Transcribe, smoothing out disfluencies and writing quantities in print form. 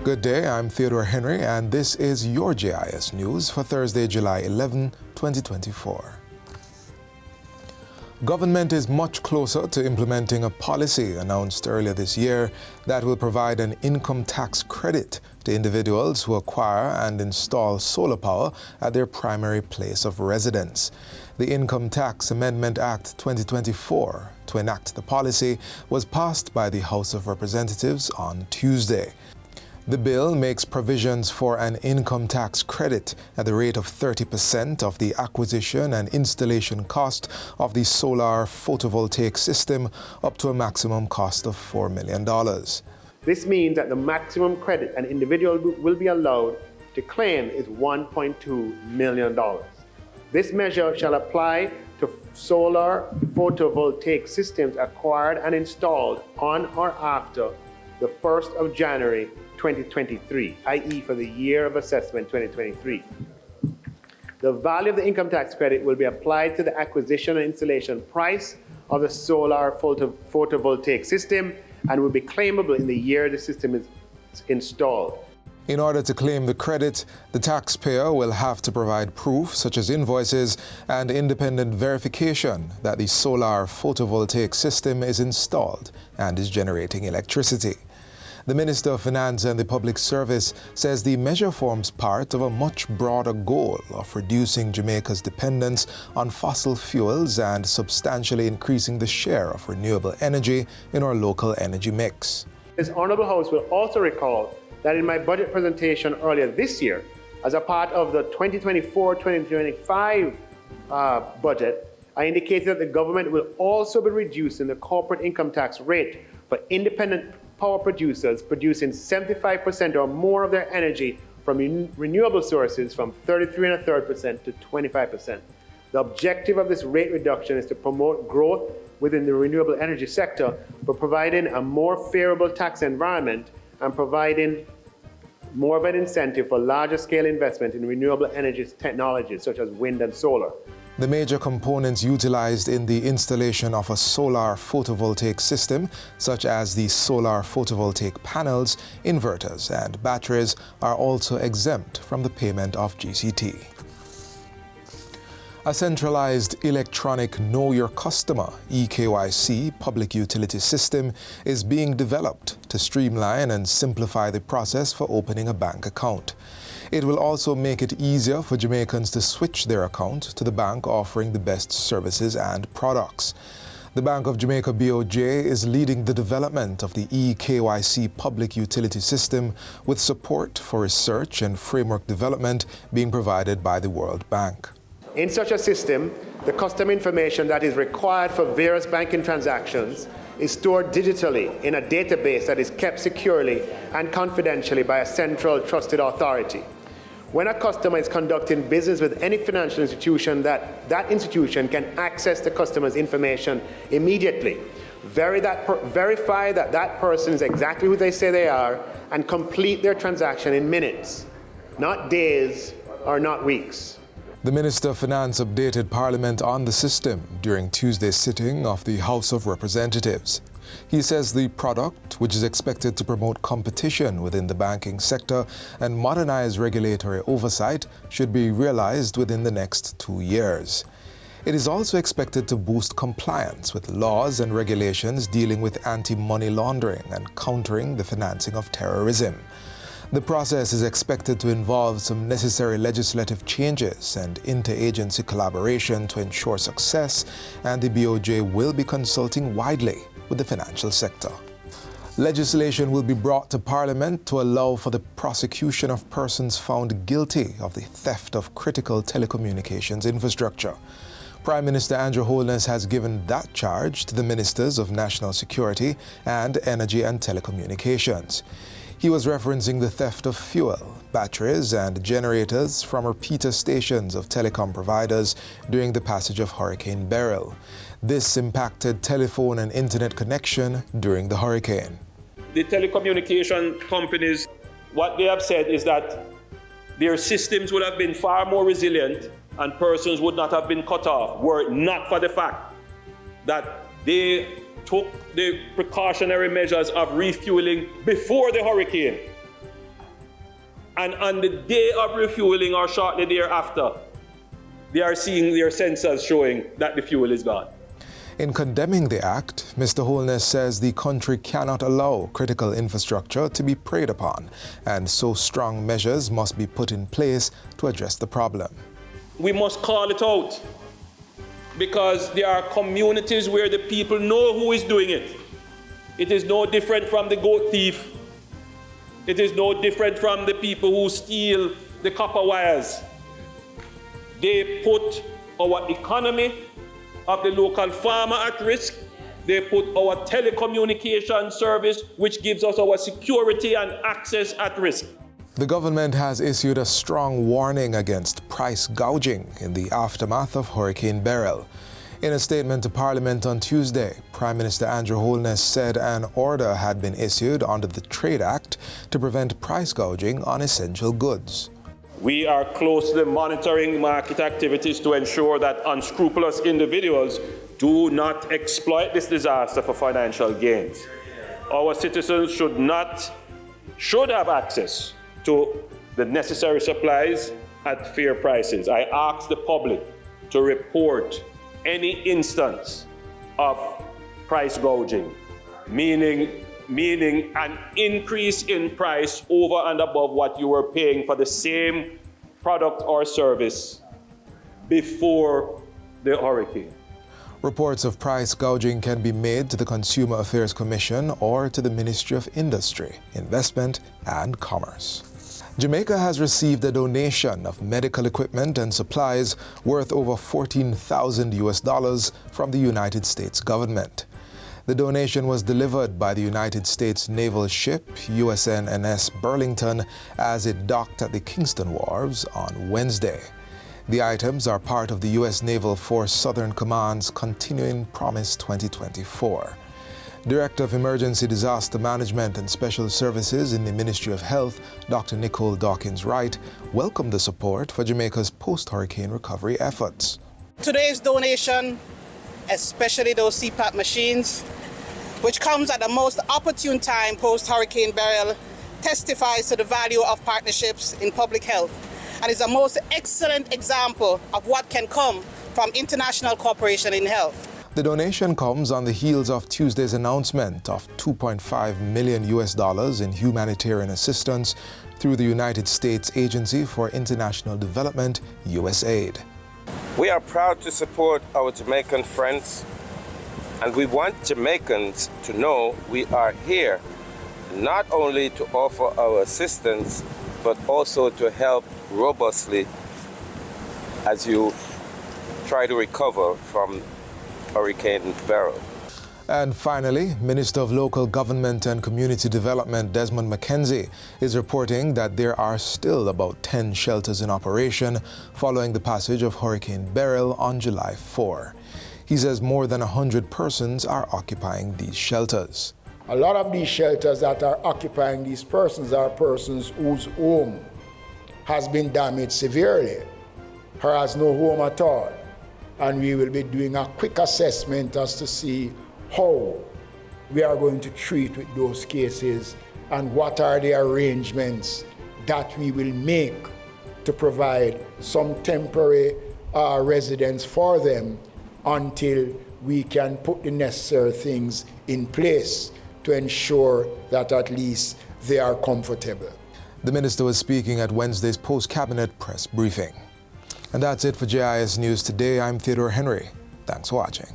Good day, I'm Theodore Henry, and this is your JIS News for Thursday, July 11, 2024. Government is much closer to implementing a policy announced earlier this year that will provide an income tax credit to individuals who acquire and install solar power at their primary place of residence. The Income Tax Amendment Act 2024 to enact the policy was passed by the House of Representatives on Tuesday. The bill makes provisions for an income tax credit at the rate of 30% of the acquisition and installation cost of the solar photovoltaic system up to a maximum cost of $4 million. This means that the maximum credit an individual will be allowed to claim is $1.2 million. This measure shall apply to solar photovoltaic systems acquired and installed on or after the 1st of January 2023, i.e. for the year of assessment 2023. The value of the income tax credit will be applied to the acquisition and installation price of the solar photovoltaic system and will be claimable in the year the system is installed. In order to claim the credit, the taxpayer will have to provide proof such as invoices and independent verification that the solar photovoltaic system is installed and is generating electricity. The Minister of Finance and the Public Service says the measure forms part of a much broader goal of reducing Jamaica's dependence on fossil fuels and substantially increasing the share of renewable energy in our local energy mix. This Honourable House will also recall that in my budget presentation earlier this year, as a part of the 2024-2025 budget, I indicated that the government will also be reducing the corporate income tax rate for independent power producers producing 75% or more of their energy from renewable sources from 33.33% to 25%. The objective of this rate reduction is to promote growth within the renewable energy sector by providing a more favorable tax environment and providing more of an incentive for larger scale investment in renewable energy technologies such as wind and solar. The major components utilized in the installation of a solar photovoltaic system, such as the solar photovoltaic panels, inverters, and batteries, are also exempt from the payment of GCT. A centralized electronic Know Your Customer (EKYC) public utility system is being developed to streamline and simplify the process for opening a bank account. It will also make it easier for Jamaicans to switch their account to the bank offering the best services and products. The Bank of Jamaica BOJ is leading the development of the EKYC public utility system with support for research and framework development being provided by the World Bank. In such a system, the customer information that is required for various banking transactions is stored digitally in a database that is kept securely and confidentially by a central trusted authority. When a customer is conducting business with any financial institution, that institution can access the customer's information immediately, verify that that person is exactly who they say they are, and complete their transaction in minutes, not days or not weeks. The Minister of Finance updated Parliament on the system during Tuesday's sitting of the House of Representatives. He says the product, which is expected to promote competition within the banking sector and modernize regulatory oversight, should be realized within the next 2 years. It is also expected to boost compliance with laws and regulations dealing with anti-money laundering and countering the financing of terrorism. The process is expected to involve some necessary legislative changes and interagency collaboration to ensure success, and the BOJ will be consulting widely with the financial sector. Legislation will be brought to Parliament to allow for the prosecution of persons found guilty of the theft of critical telecommunications infrastructure. Prime Minister Andrew Holness has given that charge to the Ministers of National Security and Energy and Telecommunications. He was referencing the theft of fuel, batteries, and generators from repeater stations of telecom providers during the passage of Hurricane Beryl. This impacted telephone and internet connection during the hurricane. The telecommunication companies, what they have said is that their systems would have been far more resilient and persons would not have been cut off were it not for the fact that they took the precautionary measures of refueling before the hurricane. and on the day of refueling or shortly thereafter, they are seeing their sensors showing that the fuel is gone. In condemning the act, Mr. Holness says the country cannot allow critical infrastructure to be preyed upon, and so strong measures must be put in place to address the problem. We must call it out, because there are communities where the people know who is doing it. It is no different from the goat thief. It is no different from the people who steal the copper wires. They put our economy of the local farmer at risk. They put our telecommunication service, which gives us our security and access, at risk. The government has issued a strong warning against price gouging in the aftermath of Hurricane Beryl. In a statement to Parliament on Tuesday, Prime Minister Andrew Holness said an order had been issued under the Trade Act to prevent price gouging on essential goods. We are closely monitoring market activities to ensure that unscrupulous individuals do not exploit this disaster for financial gains. Our citizens should have access to the necessary supplies at fair prices. I ask the public to report any instance of price gouging, meaning an increase in price over and above what you were paying for the same product or service before the hurricane. Reports of price gouging can be made to the Consumer Affairs Commission or to the Ministry of Industry, Investment and Commerce. Jamaica has received a donation of medical equipment and supplies worth over $14,000 from the United States government. The donation was delivered by the United States naval ship USNS Burlington as it docked at the Kingston wharves on Wednesday. The items are part of the U.S. Naval Force Southern Command's Continuing Promise 2024. Director of Emergency Disaster Management and Special Services in the Ministry of Health, Dr. Nicole Dawkins-Wright, welcomed the support for Jamaica's post-hurricane recovery efforts. Today's donation, especially those CPAP machines, which comes at the most opportune time post-Hurricane Beryl, testifies to the value of partnerships in public health and is a most excellent example of what can come from international cooperation in health. The donation comes on the heels of Tuesday's announcement of $2.5 million in humanitarian assistance through the United States Agency for International Development, USAID. We are proud to support our Jamaican friends, and we want Jamaicans to know we are here not only to offer our assistance, but also to help robustly as you try to recover from Hurricane Beryl. And finally, Minister of Local Government and Community Development Desmond McKenzie is reporting that there are still about 10 shelters in operation following the passage of Hurricane Beryl on July 4. He says more than 100 persons are occupying these shelters. A lot of these shelters that are occupying these persons are persons whose home has been damaged severely or has no home at all. And we will be doing a quick assessment as to see how we are going to treat with those cases and what are the arrangements that we will make to provide some temporary residence for them until we can put the necessary things in place to ensure that at least they are comfortable. The minister was speaking at Wednesday's post-cabinet press briefing. And that's it for JIS News Today. I'm Theodore Henry. Thanks for watching.